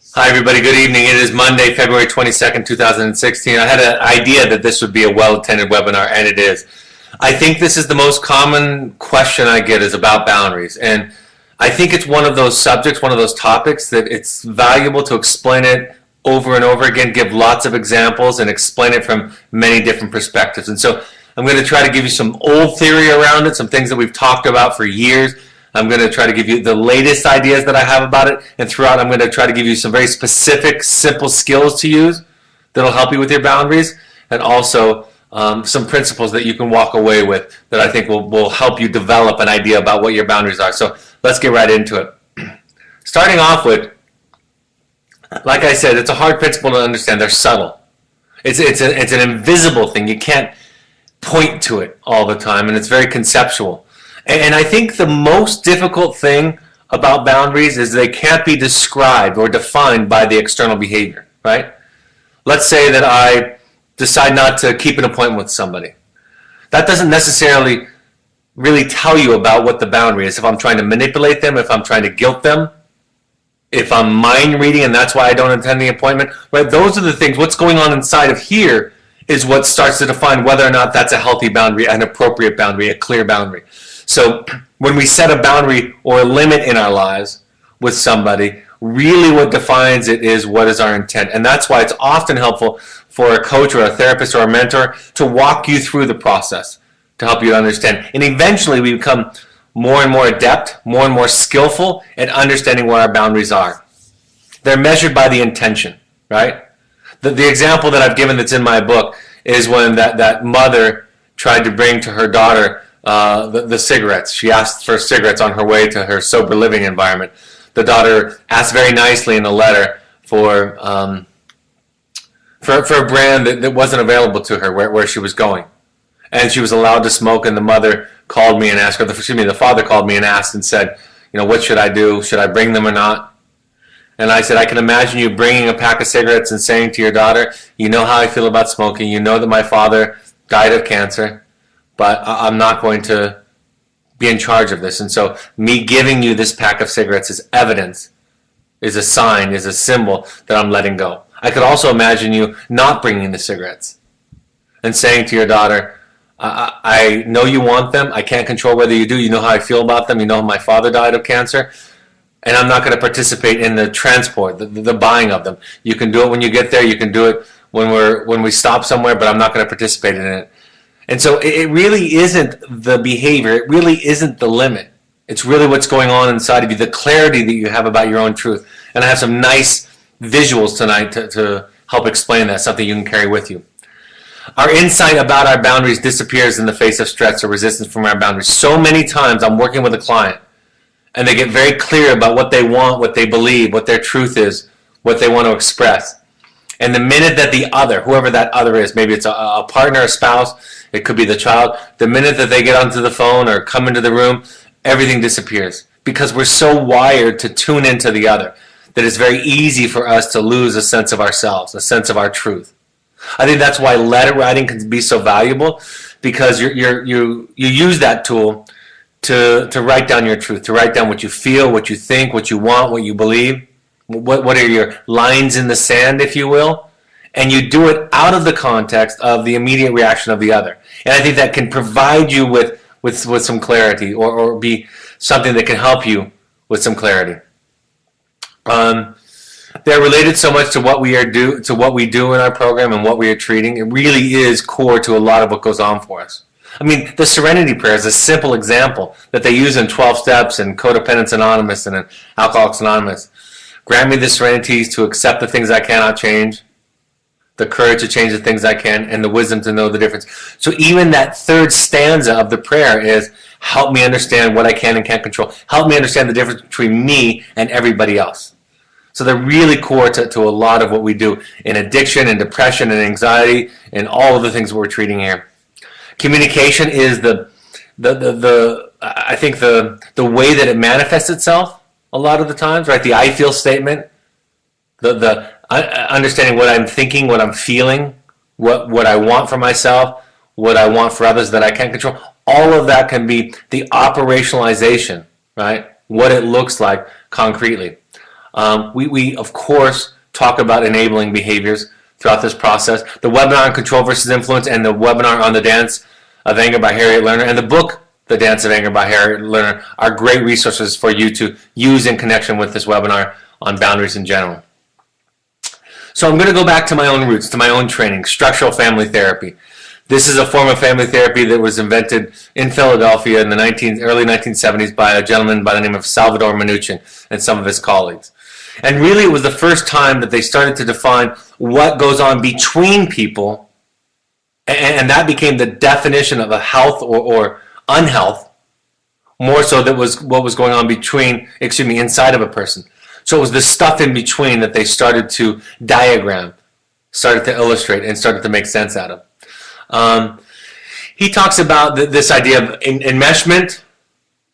Hi, everybody. Good evening. It is Monday, February 22nd, 2016. I had an idea that this would be a well-attended webinar, and it is. I think this is the most common question I get is about boundaries. And I think it's one of those subjects, one of those topics that it's valuable to explain it over and over again, give lots of examples, and explain it from many different perspectives. And so I'm going to try to give you some old theory around it, some things that we've talked about for years. I'm going to try to give you the latest ideas that I have about it, and throughout I'm going to try to give you some very specific, simple skills to use that'll help you with your boundaries, and also some principles that you can walk away with that I think will help you develop an idea about what your boundaries are. So let's get right into it. Starting off with, like I said, it's a hard principle to understand. They're subtle. It's an invisible thing. You can't point to it all the time, and it's very conceptual. And I think the most difficult thing about boundaries is they can't be described or defined by the external behavior, right? Let's say that I decide not to keep an appointment with somebody. That doesn't necessarily really tell you about what the boundary is. If I'm trying to manipulate them, if I'm trying to guilt them, if I'm mind reading and that's why I don't attend the appointment, right? Those are the things. What's going on inside of here is what starts to define whether or not that's a healthy boundary, an appropriate boundary, a clear boundary. So when we set a boundary or a limit in our lives with somebody, really what defines it is what is our intent. And that's why it's often helpful for a coach or a therapist or a mentor to walk you through the process to help you to understand. And eventually we become more and more adept, more and more skillful at understanding where our boundaries are. They're measured by the intention, right? The example that I've given that's in my book is when that mother tried to bring to her daughter the cigarettes. She asked for cigarettes on her way to her sober living environment. The daughter asked very nicely in a letter for a brand that wasn't available to her where she was going. And she was allowed to smoke, and the mother called me and asked her, the father called me and asked and said, what should I do? Should I bring them or not? And I said, I can imagine you bringing a pack of cigarettes and saying to your daughter, you know how I feel about smoking, you know that my father died of cancer, but I'm not going to be in charge of this. And so me giving you this pack of cigarettes is evidence, is a sign, is a symbol that I'm letting go. I could also imagine you not bringing the cigarettes and saying to your daughter, I know you want them. I can't control whether you do. You know how I feel about them. You know my father died of cancer. And I'm not going to participate in the transport, the buying of them. You can do it when you get there. You can do it when we stop somewhere, but I'm not going to participate in it. And so it really isn't the behavior. It really isn't the limit. It's really what's going on inside of you, the clarity that you have about your own truth. And I have some nice visuals tonight to help explain that, something you can carry with you. Our insight about our boundaries disappears in the face of stress or resistance from our boundaries. So many times I'm working with a client, and they get very clear about what they want, what they believe, what their truth is, what they want to express. And the minute that the other, whoever that other is, maybe it's a partner, a spouse, it could be the child, the minute that they get onto the phone or come into the room, everything disappears. Because we're so wired to tune into the other that it's very easy for us to lose a sense of ourselves, a sense of our truth. I think that's why letter writing can be so valuable, because you use that tool to write down your truth, to write down what you feel, what you think, what you want, what you believe. What are your lines in the sand, if you will? And you do it out of the context of the immediate reaction of the other. And I think that can provide you with some clarity, or be something that can help you with some clarity. They're related so much to what we do in our program and what we are treating. It really is core to a lot of what goes on for us. I mean, the Serenity Prayer is a simple example that they use in 12 Steps and Venice Anonymous and in Alcoholics Anonymous. Grant me the serenity to accept the things I cannot change, the courage to change the things I can, and the wisdom to know the difference. So even that third stanza of the prayer is, help me understand what I can and can't control. Help me understand the difference between me and everybody else. So they're really core to a lot of what we do in addiction and depression and anxiety and all of the things we're treating here. Communication is I think the way that it manifests itself a lot of the times, right? The I feel statement, the understanding what I'm thinking, what I'm feeling, what I want for myself, what I want for others that I can't control. All of that can be the operationalization, right? What it looks like concretely. We of course, talk about enabling behaviors throughout this process. The webinar on control versus influence and the webinar on the dance of anger by Harriet Lerner and the book, The Dance of Anger by Harriet Lerner, are great resources for you to use in connection with this webinar on boundaries in general. So I'm going to go back to my own roots, to my own training, structural family therapy. This is a form of family therapy that was invented in Philadelphia in the early 1970s by a gentleman by the name of Salvador Minuchin and some of his colleagues. And really it was the first time that they started to define what goes on between people, and that became the definition of a health or unhealth, more so that was what was going on inside of a person. So it was the stuff in between that they started to diagram, started to illustrate, and started to make sense out of. He talks about this idea of enmeshment,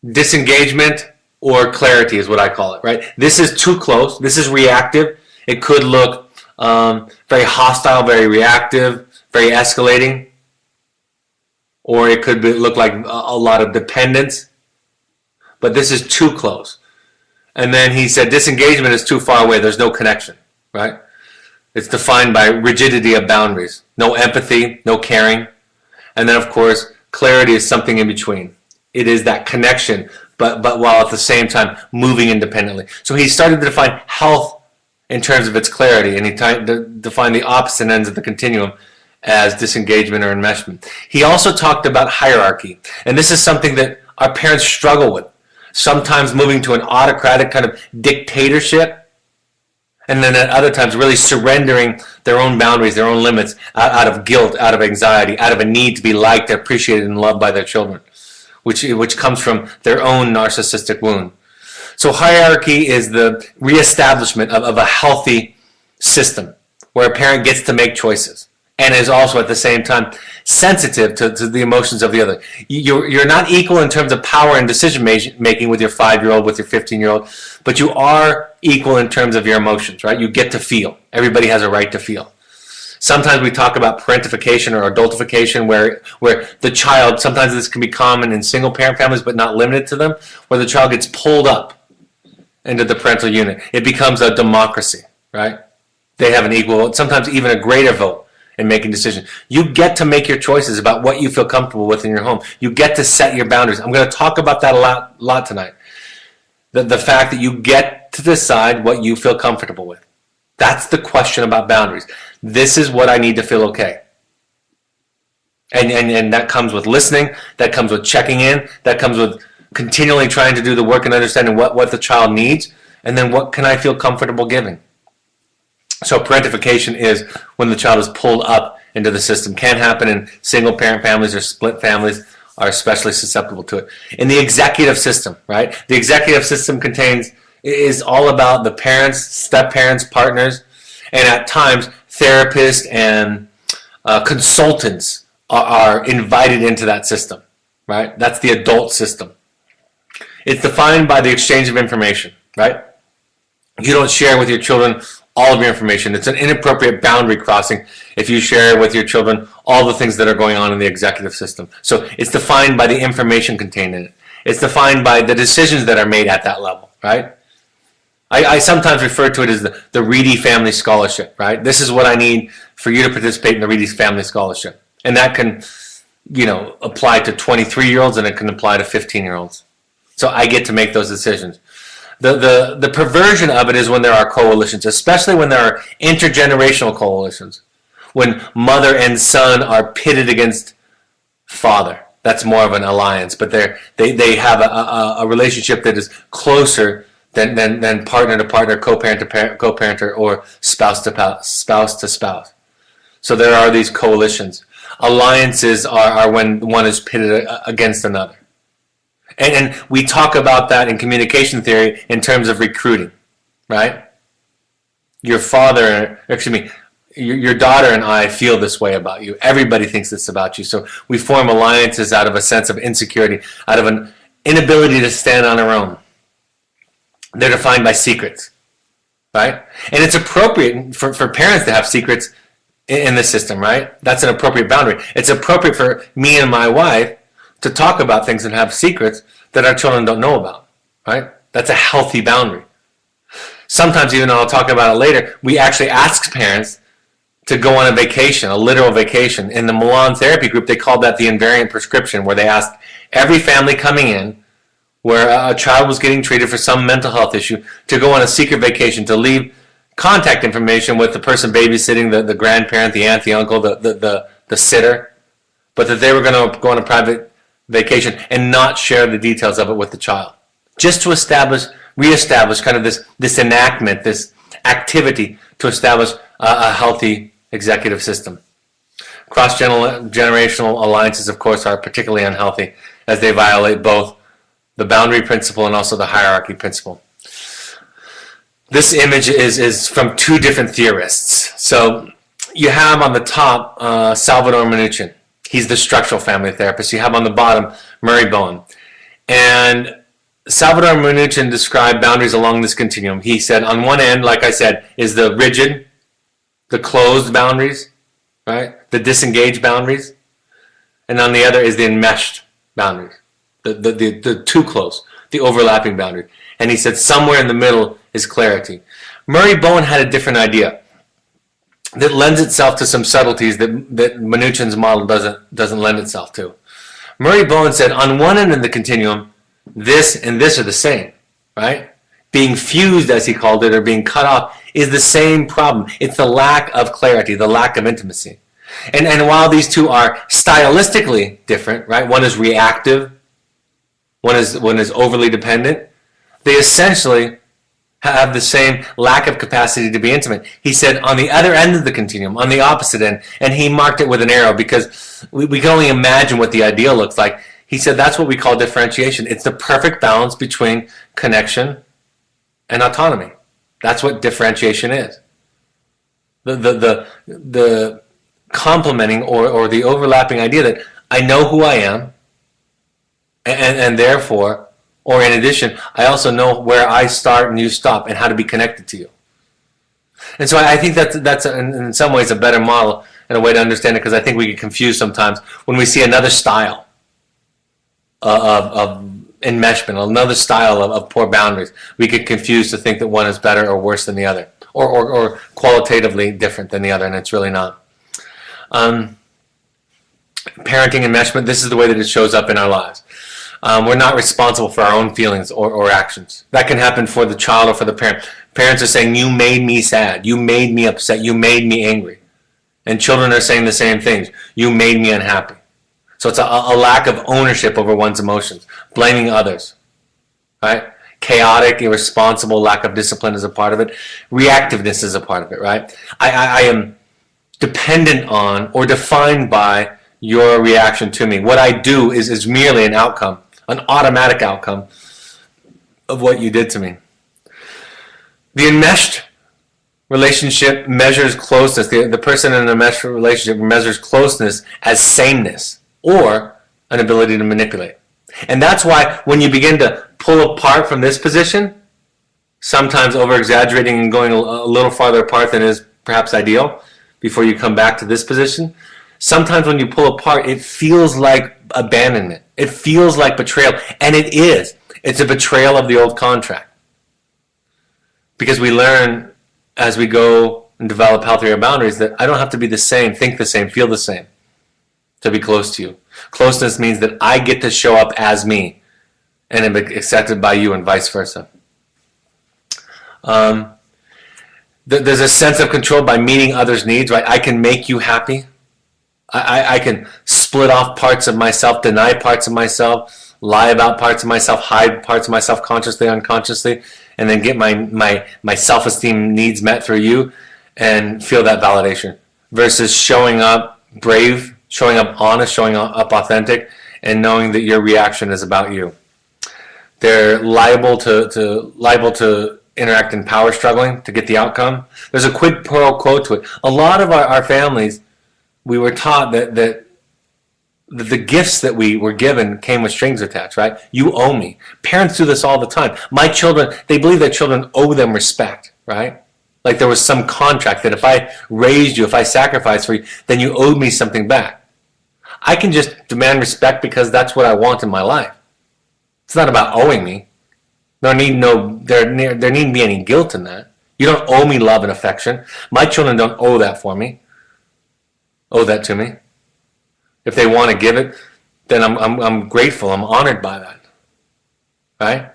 disengagement, or clarity is what I call it, right? This is too close. This is reactive. It could look very hostile, very reactive, very escalating. Or it could look like a lot of dependence. But this is too close. And then he said disengagement is too far away. There's no connection, right? It's defined by rigidity of boundaries. No empathy, no caring. And then, of course, clarity is something in between. It is that connection, but while at the same time moving independently. So he started to define health in terms of its clarity, and he defined the opposite ends of the continuum as disengagement or enmeshment. He also talked about hierarchy, and this is something that our parents struggle with, sometimes moving to an autocratic kind of dictatorship, and then at other times really surrendering their own boundaries, their own limits, out of guilt, out of anxiety, out of a need to be liked, appreciated, and loved by their children, which comes from their own narcissistic wound. So hierarchy is the reestablishment of a healthy system where a parent gets to make choices and is also at the same time sensitive to the emotions of the other. You're not equal in terms of power and decision making with your 5-year-old, with your 15-year-old, but you are equal in terms of your emotions, right? You get to feel. Everybody has a right to feel. Sometimes we talk about parentification or adultification where the child, sometimes this can be common in single-parent families but not limited to them, where the child gets pulled up into the parental unit. It becomes a democracy, right? They have an equal, sometimes even a greater vote in making decisions. You get to make your choices about what you feel comfortable with in your home. You get to set your boundaries. I'm going to talk about that a lot tonight. The fact that you get to decide what you feel comfortable with. That's the question about boundaries. This is what I need to feel okay. And that comes with listening. That comes with checking in. That comes with continually trying to do the work and understanding what the child needs. And then what can I feel comfortable giving? So parentification is when the child is pulled up into the system. Can happen in single-parent families or split families, are especially susceptible to it. In the executive system, right? The executive system is all about the parents, step-parents, partners, and at times therapists and consultants are invited into that system, right? That's the adult system. It's defined by the exchange of information, right? You don't share with your children all of your information. It's an inappropriate boundary crossing if you share with your children all the things that are going on in the executive system. So it's defined by the information contained in it. It's defined by the decisions that are made at that level, right? I sometimes refer to it as the Reedy Family Scholarship, right? This is what I need for you to participate in the Reedy Family Scholarship. And that can, apply to 23-year-olds and it can apply to 15-year-olds. So I get to make those decisions. The perversion of it is when there are coalitions, especially when there are intergenerational coalitions, when mother and son are pitted against father. That's more of an alliance, but they have a relationship that is closer than partner to partner, co-parent to co-parenter, or spouse to spouse. So there are these coalitions. Alliances are when one is pitted against another. And we talk about that in communication theory in terms of recruiting, right? Your daughter and I feel this way about you. Everybody thinks this about you. So we form alliances out of a sense of insecurity, out of an inability to stand on our own. They're defined by secrets, right? And it's appropriate for parents to have secrets in the system, right? That's an appropriate boundary. It's appropriate for me and my wife to talk about things and have secrets that our children don't know about, right? That's a healthy boundary. Sometimes, even though I'll talk about it later, we actually ask parents to go on a vacation, a literal vacation. In the Milan therapy group, they called that the invariant prescription, where they asked every family coming in where a child was getting treated for some mental health issue to go on a secret vacation, to leave contact information with the person babysitting, the grandparent, the aunt, the uncle, the sitter, but that they were going to go on a private vacation and not share the details of it with the child. Just to reestablish kind of this enactment, this activity to establish a healthy executive system. Cross-generational alliances, of course, are particularly unhealthy as they violate both the boundary principle and also the hierarchy principle. This image is from two different theorists. So you have on the top Salvador Minuchin. He's the structural family therapist. You have on the bottom Murray Bowen. And Salvador Minuchin described boundaries along this continuum. He said on one end, like I said, is the rigid, the closed boundaries, right? The disengaged boundaries. And on the other is the enmeshed boundaries, the too close, the overlapping boundaries. And he said somewhere in the middle is clarity. Murray Bowen had a different idea that lends itself to some subtleties that Minuchin's model doesn't lend itself to. Murray Bowen said on one end of the continuum, this and this are the same, right? Being fused, as he called it, or being cut off is the same problem. It's the lack of clarity, the lack of intimacy. And while these two are stylistically different, right? One is reactive, one is overly dependent, they essentially have the same lack of capacity to be intimate. He said on the other end of the continuum, on the opposite end, and he marked it with an arrow because we can only imagine what the ideal looks like. He said that's what we call differentiation. It's the perfect balance between connection and autonomy. That's what differentiation is. The complementing or the overlapping idea that I know who I am, and therefore, or in addition, I also know where I start and you stop and how to be connected to you. And so I think that's in some ways a better model and a way to understand it, because I think we get confused sometimes when we see another style of enmeshment, another style of poor boundaries. We get confused to think that one is better or worse than the other, or qualitatively different than the other, and it's really not. Parenting enmeshment, this is the way that it shows up in our lives. We're not responsible for our own feelings or actions. That can happen for the child or for the parent. Parents are saying, you made me sad, you made me upset, you made me angry. And children are saying the same things. You made me unhappy. So it's a lack of ownership over one's emotions, blaming others, right? Chaotic, irresponsible, lack of discipline is a part of it. Reactiveness is a part of it, right? I am dependent on or defined by your reaction to me. What I do is merely an outcome, an automatic outcome of what you did to me. The enmeshed relationship measures closeness. The person in an enmeshed relationship measures closeness as sameness or an ability to manipulate. And that's why when you begin to pull apart from this position, sometimes over-exaggerating and going a little farther apart than is perhaps ideal before you come back to this position, sometimes when you pull apart, it feels like abandonment. It feels like betrayal. And it is. It's a betrayal of the old contract. Because we learn as we go and develop healthier boundaries that I don't have to be the same, think the same, feel the same to be close to you. Closeness means that I get to show up as me and am accepted by you and vice versa. There's a sense of control by meeting others' needs, right? I can make you happy. I can split off parts of myself, deny parts of myself, lie about parts of myself, hide parts of myself consciously, unconsciously, and then get my self-esteem needs met through you and feel that validation. Versus showing up brave, showing up honest, showing up authentic, and knowing that your reaction is about you. They're liable to interact in power struggling to get the outcome. There's a quid pro quo to it. A lot of our families, we were taught that the gifts that we were given came with strings attached, right? You owe me. Parents do this all the time. My children, they believe that children owe them respect, right? Like there was some contract that if I raised you, if I sacrificed for you, then you owed me something back. I can just demand respect because that's what I want in my life. It's not about owing me. There needn't be any guilt in that. You don't owe me love and affection. My children don't owe that to me. If they want to give it, then I'm grateful. I'm honored by that, right?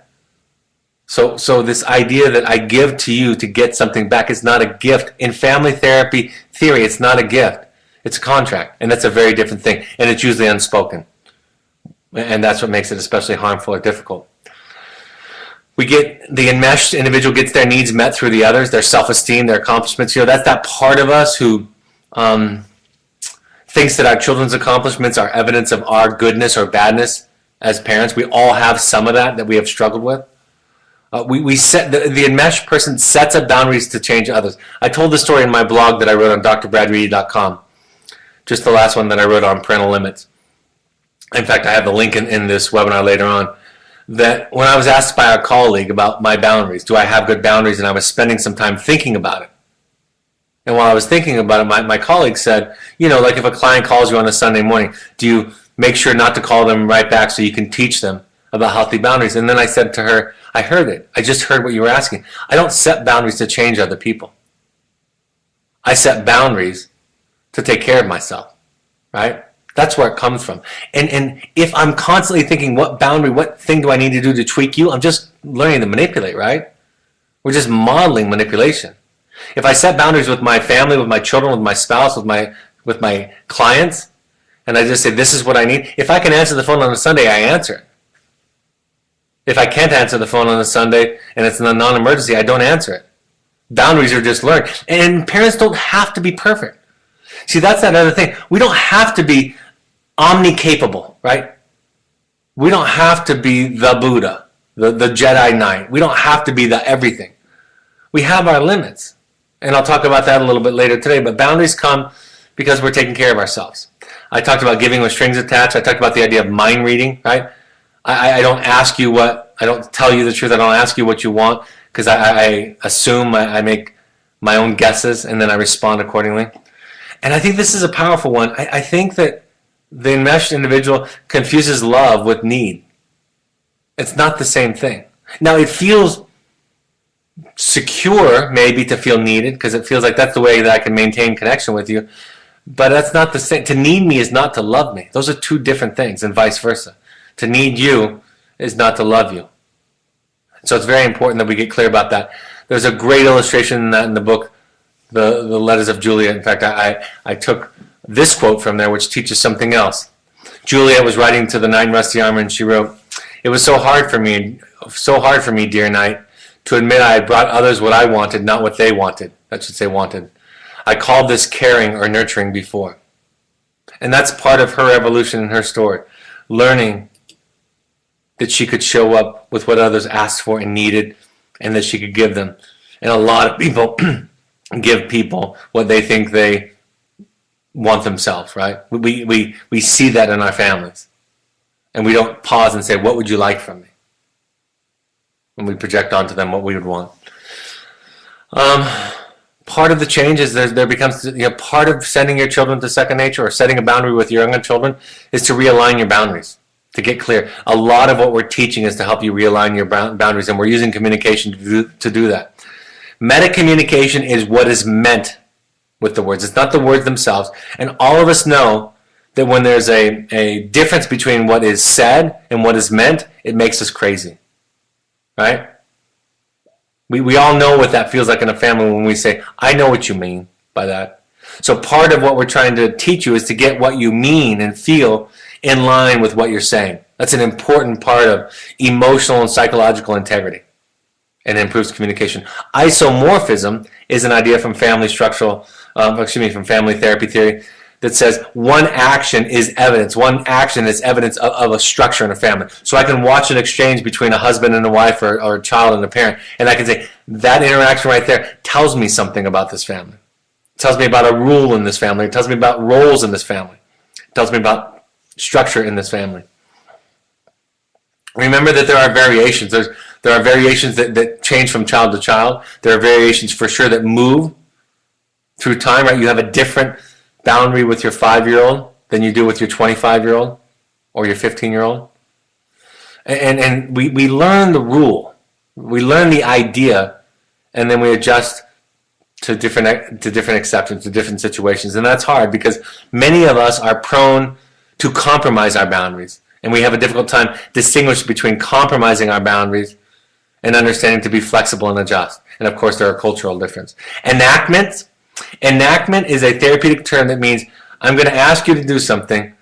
So this idea that I give to you to get something back is not a gift. In family therapy theory, it's not a gift. It's a contract, and that's a very different thing, and it's usually unspoken. And that's what makes it especially harmful or difficult. The enmeshed individual gets their needs met through the others, their self-esteem, their accomplishments. That's that part of us who thinks that our children's accomplishments are evidence of our goodness or badness as parents. We all have some of that we have struggled with. The enmeshed person sets up boundaries to change others. I told the story in my blog that I wrote on drbradreedy.com, just the last one that I wrote on parental limits. In fact, I have the link in this webinar later on, that when I was asked by a colleague about my boundaries, do I have good boundaries, and I was spending some time thinking about it. And while I was thinking about it, my colleague said, like if a client calls you on a Sunday morning, do you make sure not to call them right back so you can teach them about healthy boundaries? And then I said to her, I heard it. I just heard what you were asking. I don't set boundaries to change other people. I set boundaries to take care of myself, right? That's where it comes from. And if I'm constantly thinking, what thing do I need to do to tweak you? I'm just learning to manipulate, right? We're just modeling manipulation. If I set boundaries with my family, with my children, with my spouse, with my clients, and I just say, this is what I need. If I can answer the phone on a Sunday, I answer it. If I can't answer the phone on a Sunday and it's a non-emergency, I don't answer it. Boundaries are just learned. And parents don't have to be perfect. See, that's that other thing. We don't have to be omni-capable, right? We don't have to be the Buddha, the Jedi Knight. We don't have to be the everything. We have our limits. And I'll talk about that a little bit later today. But boundaries come because we're taking care of ourselves. I talked about giving with strings attached. I talked about the idea of mind reading, right? I don't ask you I don't tell you the truth. I don't ask you what you want because I assume, I make my own guesses, and then I respond accordingly. And I think this is a powerful one. I think that the enmeshed individual confuses love with need. It's not the same thing. Now, it feels secure maybe to feel needed because it feels like that's the way that I can maintain connection with you. But that's not the same. To need me is not to love me. Those are two different things, and vice versa. To need you is not to love you. So it's very important that we get clear about that. There's a great illustration in that in the book, The Letters of Juliet. In fact, I took this quote from there, which teaches something else. Juliet was writing to the knight in rusty armor, and she wrote, "It was so hard for me, dear knight, to admit I had brought others what I wanted, not what they wanted." That should say wanted. "I called this caring or nurturing before." And that's part of her evolution in her story. Learning that she could show up with what others asked for and needed, and that she could give them. And a lot of people give people what they think they want themselves, right? We see that in our families. And we don't pause and say, what would you like from me? And we project onto them what we would want. Part of the change is there becomes, part of sending your children to second nature or setting a boundary with your younger children is to realign your boundaries, to get clear. A lot of what we're teaching is to help you realign your boundaries, and we're using communication to do that. Meta communication is what is meant with the words. It's not the words themselves. And all of us know that when there's a difference between what is said and what is meant, it makes us crazy, right? We all know what that feels like in a family when we say, I know what you mean by that. So part of what we're trying to teach you is to get what you mean and feel in line with what you're saying. That's an important part of emotional and psychological integrity, and it improves communication. Isomorphism is an idea from family therapy theory that says one action is evidence. One action is evidence of a structure in a family. So I can watch an exchange between a husband and a wife or a child and a parent, and I can say, that interaction right there tells me something about this family. It tells me about a rule in this family. It tells me about roles in this family. It tells me about structure in this family. Remember that there are variations. There are variations that change from child to child. There are variations for sure that move through time, right? You have a different boundary with your 5-year-old than you do with your 25-year-old or your 15-year-old. And we learn the rule. We learn the idea, and then we adjust to different exceptions, to different situations. And that's hard because many of us are prone to compromise our boundaries. And we have a difficult time distinguishing between compromising our boundaries and understanding to be flexible and adjust. And of course, there are cultural differences. Enactment is a therapeutic term that means I'm going to ask you to do something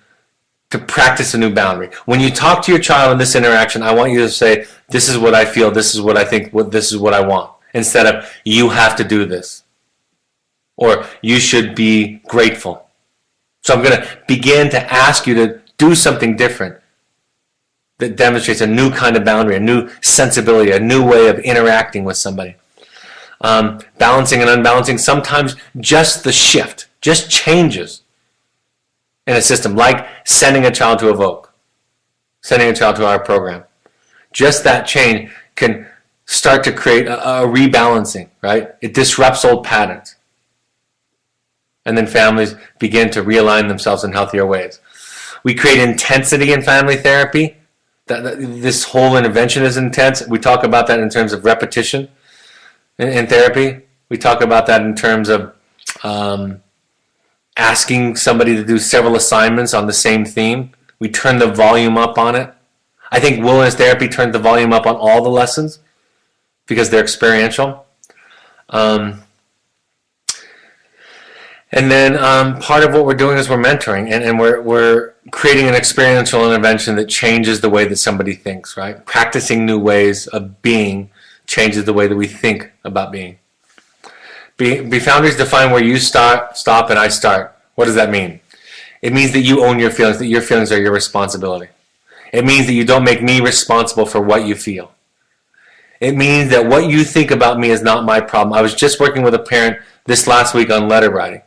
to practice a new boundary. When you talk to your child in this interaction, I want you to say, this is what I feel, this is what I think, this is what I want. Instead of, you have to do this. Or, you should be grateful. So I'm going to begin to ask you to do something different that demonstrates a new kind of boundary, a new sensibility, a new way of interacting with somebody. Balancing and unbalancing, sometimes just the shift, just changes in a system, like sending a child to Evoke, sending a child to our program. Just that change can start to create a rebalancing, right? It disrupts old patterns. And then families begin to realign themselves in healthier ways. We create intensity in family therapy. This whole intervention is intense. We talk about that in terms of repetition in therapy. We talk about that in terms of asking somebody to do several assignments on the same theme. We turn the volume up on it. I think wilderness therapy turns the volume up on all the lessons because they're experiential. And then part of what we're doing is we're mentoring, and we're creating an experiential intervention that changes the way that somebody thinks, right? Practicing new ways of being changes the way that we think about being. Boundaries define where you stop and I start. What does that mean? It means that you own your feelings, that your feelings are your responsibility. It means that you don't make me responsible for what you feel. It means that what you think about me is not my problem. I was just working with a parent this last week on letter writing.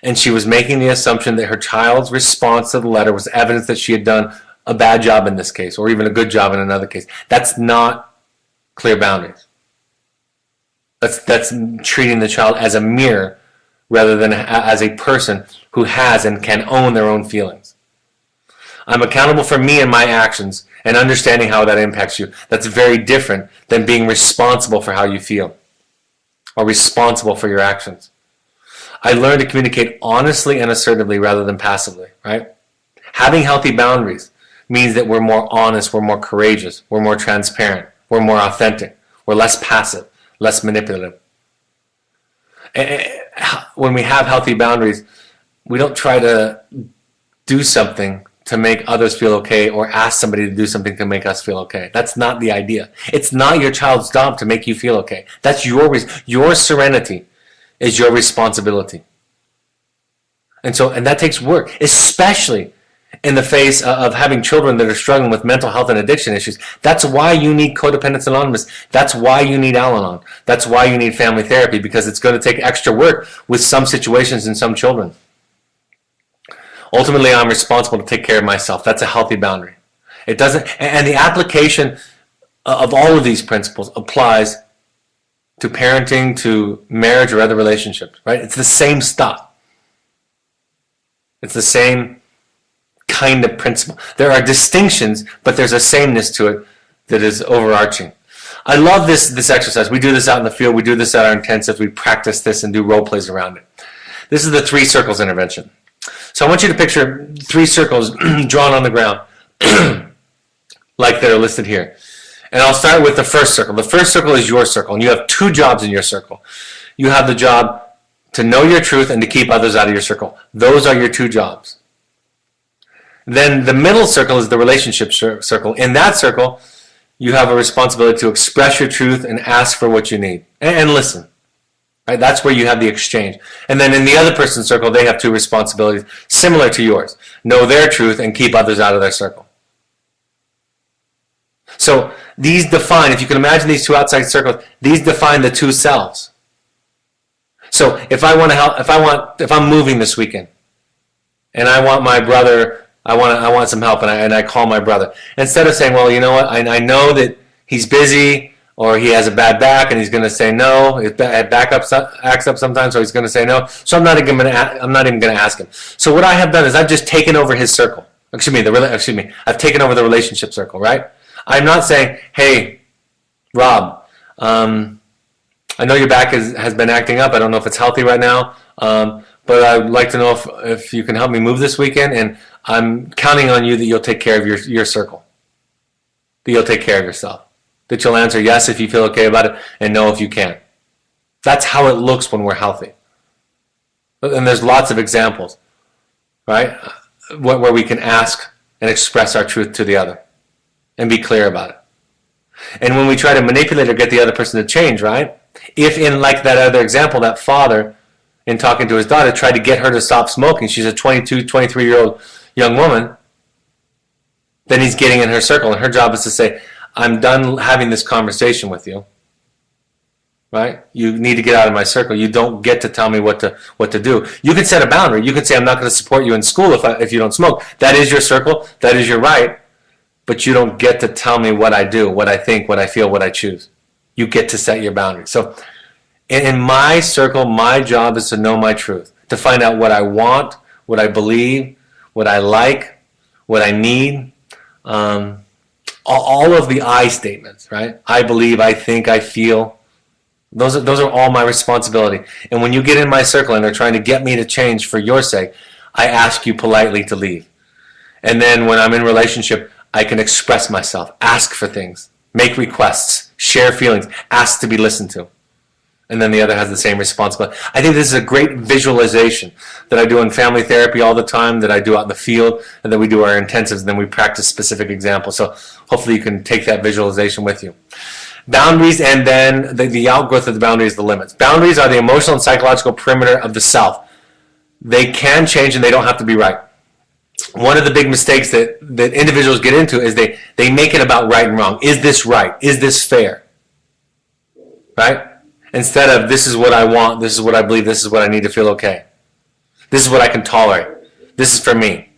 And she was making the assumption that her child's response to the letter was evidence that she had done a bad job in this case, or even a good job in another case. That's not clear boundaries. That's treating the child as a mirror rather than as a person who has and can own their own feelings. I'm accountable for me and my actions and understanding how that impacts you. That's very different than being responsible for how you feel or responsible for your actions. I learned to communicate honestly and assertively rather than passively, right? Having healthy boundaries means that we're more honest, we're more courageous, we're more transparent, we're more authentic, we're less passive, less manipulative. When we have healthy boundaries, we don't try to do something to make others feel okay or ask somebody to do something to make us feel okay. That's not the idea. It's not your child's job to make you feel okay. That's your serenity is your responsibility. And that takes work, especially in the face of having children that are struggling with mental health and addiction issues. That's why you need Codependence Anonymous. That's why you need Al-Anon. That's why you need family therapy, because it's going to take extra work with some situations and some children. Ultimately, I'm responsible to take care of myself. That's a healthy boundary. It doesn't, and the application of all of these principles applies to parenting, to marriage, or other relationships, right? It's the same stuff. It's the same kind of principle. There are distinctions, but there's a sameness to it that is overarching. I love this exercise. We do this out in the field. We do this at our intensives. We practice this and do role plays around it. This is the 3 circles intervention. So I want you to picture 3 circles drawn on the ground like they're listed here. And I'll start with the first circle. The first circle is your circle, and you have 2 jobs in your circle. You have the job to know your truth and to keep others out of your circle. Those are your 2 jobs. Then the middle circle is the relationship circle. In that circle, you have a responsibility to express your truth and ask for what you need and listen. Right? That's where you have the exchange. And then in the other person's circle, they have 2 responsibilities similar to yours. Know their truth and keep others out of their circle. So these define, if you can imagine these 2 outside circles, these define the 2 selves. So if I want to help, if I'm moving this weekend, and I want my brother, I want some help, and I call my brother, instead of saying, well, you know what, I know that he's busy, or he has a bad back, and he's going to say no. His back acts up sometimes, so he's going to say no. So I'm not even going to ask him. So what I have done is I've just taken over his circle. I've taken over the relationship circle, right? I'm not saying, hey, Rob, I know your back has been acting up. I don't know if it's healthy right now, but I'd like to know if you can help me move this weekend, and I'm counting on you that you'll take care of your circle, that you'll take care of yourself, that you'll answer yes if you feel okay about it and no if you can't. That's how it looks when we're healthy. And there's lots of examples, right, where we can ask and express our truth to the other and be clear about it. And when we try to manipulate or get the other person to change, right, if in like that other example, that father in talking to his daughter tried to get her to stop smoking, she's a 22, 23-year-old young woman, then he's getting in her circle, and her job is to say, I'm done having this conversation with you, right? You need to get out of my circle. You don't get to tell me what to do. You can set a boundary. You can say, I'm not going to support you in school if you don't smoke. That is your circle. That is your right. But you don't get to tell me what I do, what I think, what I feel, what I choose. You get to set your boundaries. So in my circle, my job is to know my truth, to find out what I want, what I believe, what I like, what I need, all of the I statements, right? I believe, I think, I feel. Those are all my responsibility. And when you get in my circle and they're trying to get me to change for your sake, I ask you politely to leave. And then when I'm in relationship, I can express myself, ask for things, make requests, share feelings, ask to be listened to. And then the other has the same responsibility. I think this is a great visualization that I do in family therapy all the time, that I do out in the field, and that we do our intensives, and then we practice specific examples. So hopefully you can take that visualization with you. Boundaries, and then the outgrowth of the boundary is the limits. Boundaries are the emotional and psychological perimeter of the self. They can change and they don't have to be right. One of the big mistakes that individuals get into is they make it about right and wrong. Is this right? Is this fair? Right? Instead of, this is what I want, this is what I believe, this is what I need to feel okay. This is what I can tolerate. This is for me.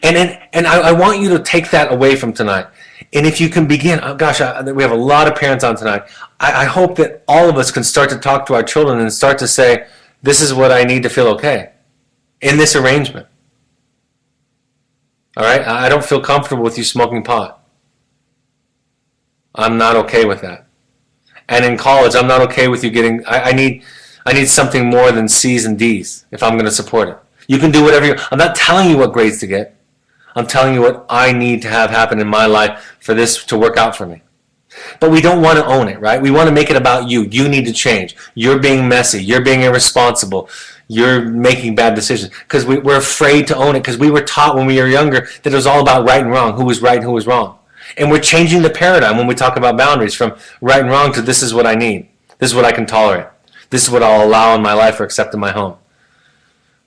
And I want you to take that away from tonight. And if you can begin, oh gosh, we have a lot of parents on tonight. I hope that all of us can start to talk to our children and start to say, this is what I need to feel okay in this arrangement. All right? I don't feel comfortable with you smoking pot. I'm not okay with that. And in college, I'm not okay with you getting, I need something more than C's and D's if I'm going to support it. You can do whatever I'm not telling you what grades to get. I'm telling you what I need to have happen in my life for this to work out for me. But we don't want to own it, right? We want to make it about you. You need to change. You're being messy. You're being irresponsible. You're making bad decisions. Because we're afraid to own it, because we were taught when we were younger that it was all about right and wrong, who was right and who was wrong. And we're changing the paradigm when we talk about boundaries from right and wrong to this is what I need. This is what I can tolerate. This is what I'll allow in my life or accept in my home.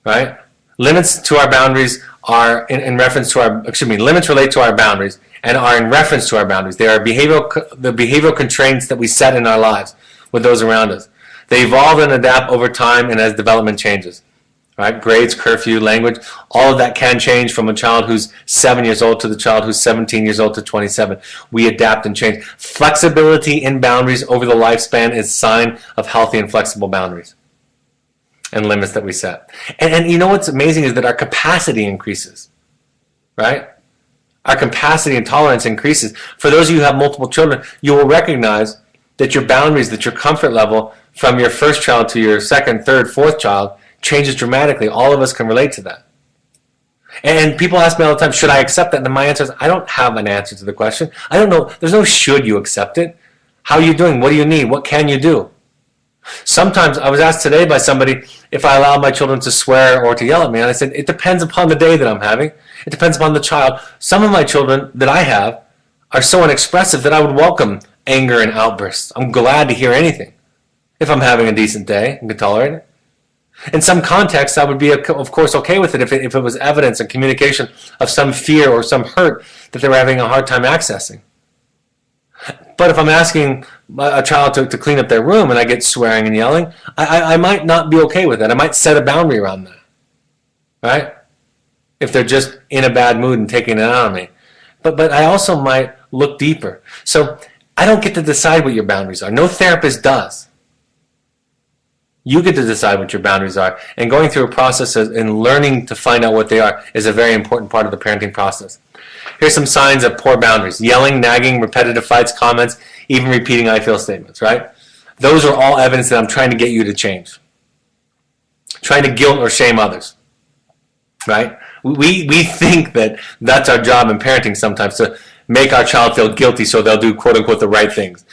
Right? Limits to our boundaries are limits relate to our boundaries and are in reference to our boundaries. They are the behavioral constraints that we set in our lives with those around us. They evolve and adapt over time and as development changes. Right? Grades, curfew, language, all of that can change from a child who's 7 years old to the child who's 17 years old to 27. We adapt and change. Flexibility in boundaries over the lifespan is a sign of healthy and flexible boundaries and limits that we set. And you know what's amazing is that our capacity increases, right? Our capacity and tolerance increases. For those of you who have multiple children, you will recognize that your boundaries, that your comfort level from your first child to your second, third, fourth child changes dramatically. All of us can relate to that. And people ask me all the time, should I accept that? And my answer is, I don't have an answer to the question. I don't know. There's no should you accept it. How are you doing? What do you need? What can you do? Sometimes, I was asked today by somebody if I allow my children to swear or to yell at me, and I said, it depends upon the day that I'm having. It depends upon the child. Some of my children that I have are so unexpressive that I would welcome anger and outbursts. I'm glad to hear anything if I'm having a decent day and can tolerate it. In some contexts, I would be, of course, okay with it if it was evidence and communication of some fear or some hurt that they were having a hard time accessing. But if I'm asking a child to clean up their room and I get swearing and yelling, I might not be okay with that. I might set a boundary around that, right? If they're just in a bad mood and taking it out on me. But I also might look deeper. So I don't get to decide what your boundaries are. No therapist does. You get to decide what your boundaries are. And going through a process and learning to find out what they are is a very important part of the parenting process. Here's some signs of poor boundaries. Yelling, nagging, repetitive fights, comments, even repeating I feel statements, right? Those are all evidence that I'm trying to get you to change. Trying to guilt or shame others, right? We think that that's our job in parenting sometimes, to make our child feel guilty so they'll do quote unquote the right things.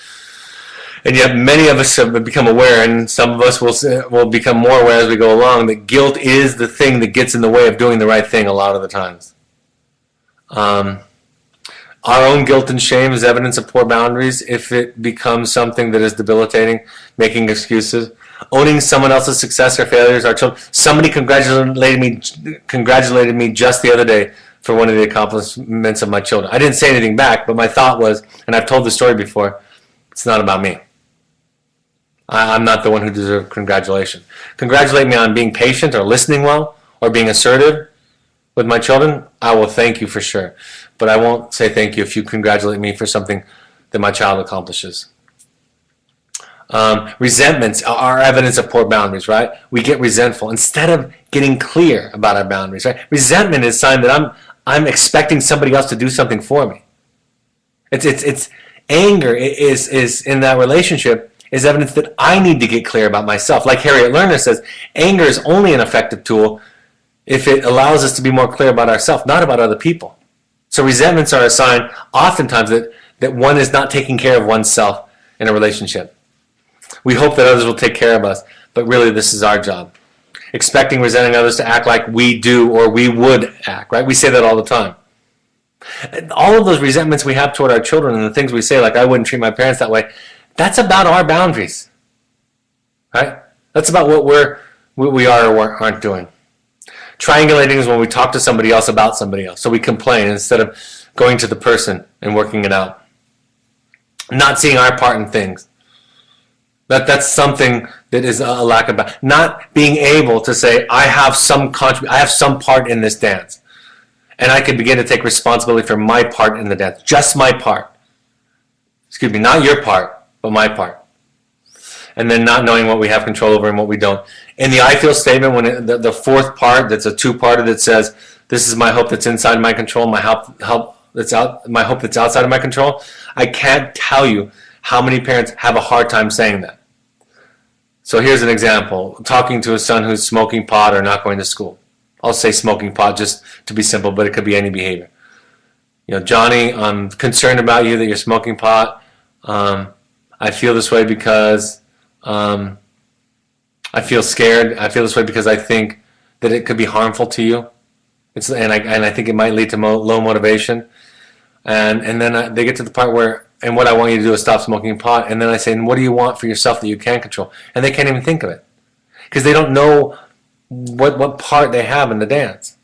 And yet many of us have become aware, and some of us will become more aware as we go along, that guilt is the thing that gets in the way of doing the right thing a lot of the times. Our own guilt and shame is evidence of poor boundaries if it becomes something that is debilitating, making excuses. Owning someone else's success or failures, our children. Somebody congratulated me just the other day for one of the accomplishments of my children. I didn't say anything back, but my thought was, and I've told the story before, it's not about me. I'm not the one who deserves congratulation. Congratulate me on being patient or listening well or being assertive with my children. I will thank you for sure. But I won't say thank you if you congratulate me for something that my child accomplishes. Resentments are evidence of poor boundaries, right? We get resentful instead of getting clear about our boundaries, right? Resentment is a sign that I'm expecting somebody else to do something for me. It's anger is in that relationship is evidence that I need to get clear about myself. Like Harriet Lerner says, anger is only an effective tool if it allows us to be more clear about ourselves, not about other people. So resentments are a sign oftentimes that one is not taking care of oneself in a relationship. We hope that others will take care of us, but really this is our job. Expecting resenting others to act like we do or we would act, right? We say that all the time. And all of those resentments we have toward our children and the things we say, like I wouldn't treat my parents that way, that's about our boundaries, right? That's about what we are or aren't doing. Triangulating is when we talk to somebody else about somebody else. So we complain instead of going to the person and working it out. Not seeing our part in things. That's something that is a lack of balance. Not being able to say, I have some part in this dance. And I can begin to take responsibility for my part in the dance. Just my part. Excuse me, not your part, but my part. And then not knowing what we have control over and what we don't. In the I feel statement, when the fourth part, that's a two-parter that says, this is my hope that's inside my control, my hope that's outside of my control, I can't tell you how many parents have a hard time saying that. So here's an example. Talking to a son who's smoking pot or not going to school. I'll say smoking pot just to be simple, but it could be any behavior. You know, Johnny, I'm concerned about you that you're smoking pot. I feel this way because I feel scared. I feel this way because I think that it could be harmful to you. And I think it might lead to low motivation. And then they get to the part where, and what I want you to do is stop smoking pot. And then I say, and what do you want for yourself that you can control? And they can't even think of it because they don't know what part they have in the dance.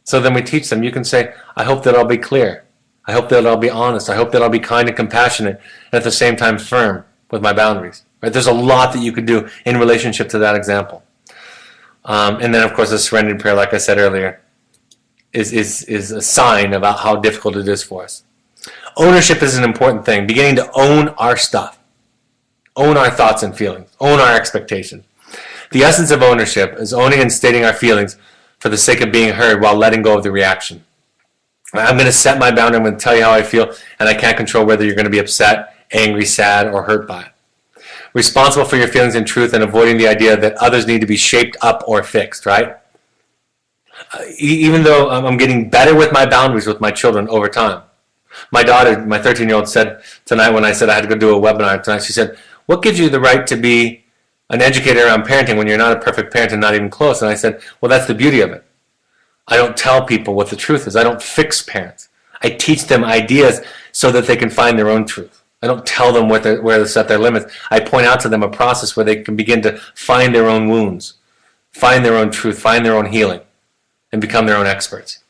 So then we teach them. You can say, I hope that I'll be clear. I hope that I'll be honest. I hope that I'll be kind and compassionate and at the same time firm with my boundaries. Right? There's a lot that you could do in relationship to that example. And then, of course, the Serenity Prayer, like I said earlier, is a sign about how difficult it is for us. Ownership is an important thing. Beginning to own our stuff. Own our thoughts and feelings. Own our expectations. The essence of ownership is owning and stating our feelings for the sake of being heard while letting go of the reaction. I'm going to set my boundary. I'm going to tell you how I feel, and I can't control whether you're going to be upset, angry, sad, or hurt by it. Responsible for your feelings and truth, and avoiding the idea that others need to be shaped up or fixed, right? Even though I'm getting better with my boundaries with my children over time. My daughter, my 13-year-old, said tonight when I said I had to go do a webinar tonight, she said, what gives you the right to be an educator around parenting when you're not a perfect parent and not even close? And I said, well, that's the beauty of it. I don't tell people what the truth is. I don't fix parents. I teach them ideas so that they can find their own truth. I don't tell them where to set their limits. I point out to them a process where they can begin to find their own wounds, find their own truth, find their own healing, and become their own experts.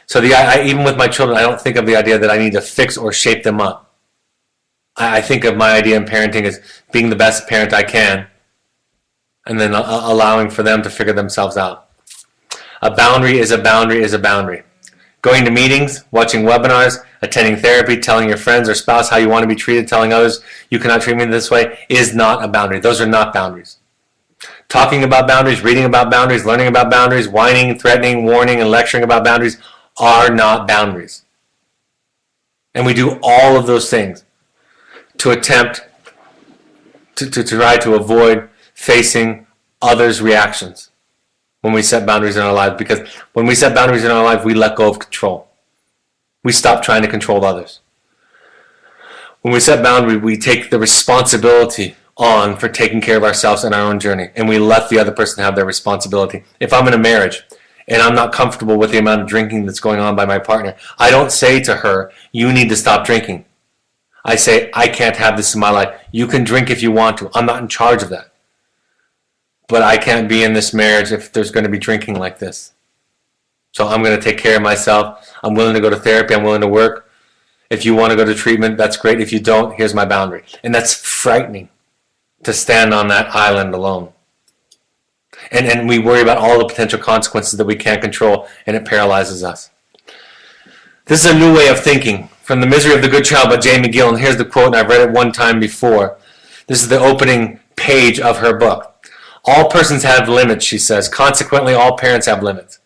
So even with my children, I don't think of the idea that I need to fix or shape them up. I think of my idea in parenting as being the best parent I can, and then allowing for them to figure themselves out. A boundary is a boundary is a boundary. Going to meetings, watching webinars, attending therapy, telling your friends or spouse how you want to be treated, telling others you cannot treat me this way is not a boundary. Those are not boundaries. Talking about boundaries, reading about boundaries, learning about boundaries, whining, threatening, warning, and lecturing about boundaries are not boundaries. And we do all of those things to attempt to try to avoid facing others' reactions when we set boundaries in our lives. Because when we set boundaries in our life, we let go of control. We stop trying to control others. When we set boundaries, we take the responsibility on for taking care of ourselves and our own journey, and we let the other person have their responsibility. If I'm in a marriage and I'm not comfortable with the amount of drinking that's going on by my partner, I don't say to her, you need to stop drinking. I say, I can't have this in my life. You can drink if you want to. I'm not in charge of that. But I can't be in this marriage if there's going to be drinking like this. So I'm going to take care of myself. I'm willing to go to therapy. I'm willing to work. If you want to go to treatment, that's great. If you don't, here's my boundary. And that's frightening to stand on that island alone. And we worry about all the potential consequences that we can't control, and it paralyzes us. This is a new way of thinking. From The Misery of the Good Child by Jamie Gill, and here's the quote, and I've read it one time before. This is the opening page of her book. All persons have limits, she says. Consequently, all parents have limits.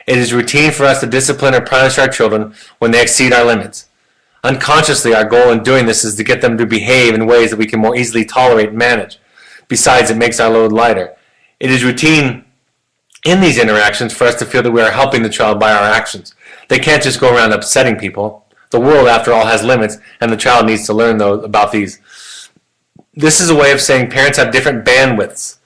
It is routine for us to discipline or punish our children when they exceed our limits. Unconsciously, our goal in doing this is to get them to behave in ways that we can more easily tolerate and manage. Besides, it makes our load lighter. It is routine in these interactions for us to feel that we are helping the child by our actions. They can't just go around upsetting people. The world, after all, has limits, and the child needs to learn about these. This is a way of saying parents have different bandwidths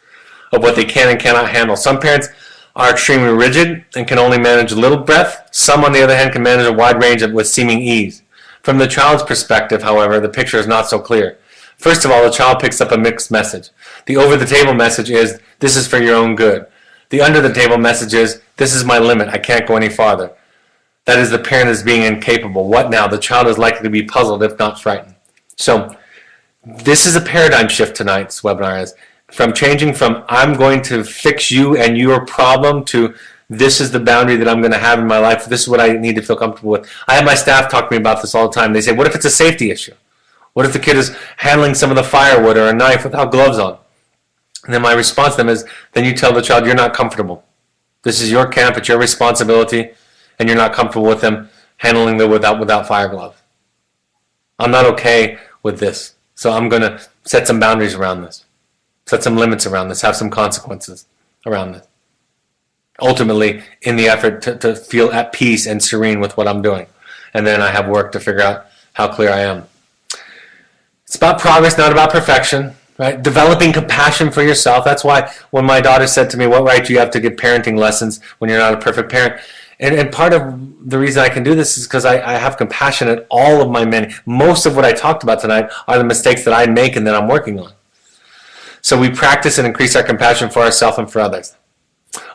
of what they can and cannot handle. Some parents are extremely rigid and can only manage a little breadth. Some, on the other hand, can manage a wide range with seeming ease. From the child's perspective, however, the picture is not so clear. First of all, the child picks up a mixed message. The over-the-table message is, this is for your own good. The under-the-table message is, this is my limit, I can't go any farther. That is, the parent is being incapable. What now? The child is likely to be puzzled, if not frightened. So, this is a paradigm shift tonight's webinar is. From changing from, I'm going to fix you and your problem, to this is the boundary that I'm going to have in my life. This is what I need to feel comfortable with. I have my staff talk to me about this all the time. They say, what if it's a safety issue? What if the kid is handling some of the firewood or a knife without gloves on? And then my response to them is, then you tell the child, you're not comfortable. This is your camp, it's your responsibility, and you're not comfortable with them handling it without fire glove. I'm not okay with this. So I'm going to set some boundaries around this. Set some limits around this. Have some consequences around this. Ultimately, in the effort to feel at peace and serene with what I'm doing. And then I have work to figure out how clear I am. It's about progress, not about perfection. Right? Developing compassion for yourself. That's why when my daughter said to me, what right do you have to get parenting lessons when you're not a perfect parent? And part of the reason I can do this is because I have compassion at all of most of what I talked about tonight are the mistakes that I make and that I'm working on. So we practice and increase our compassion for ourselves and for others.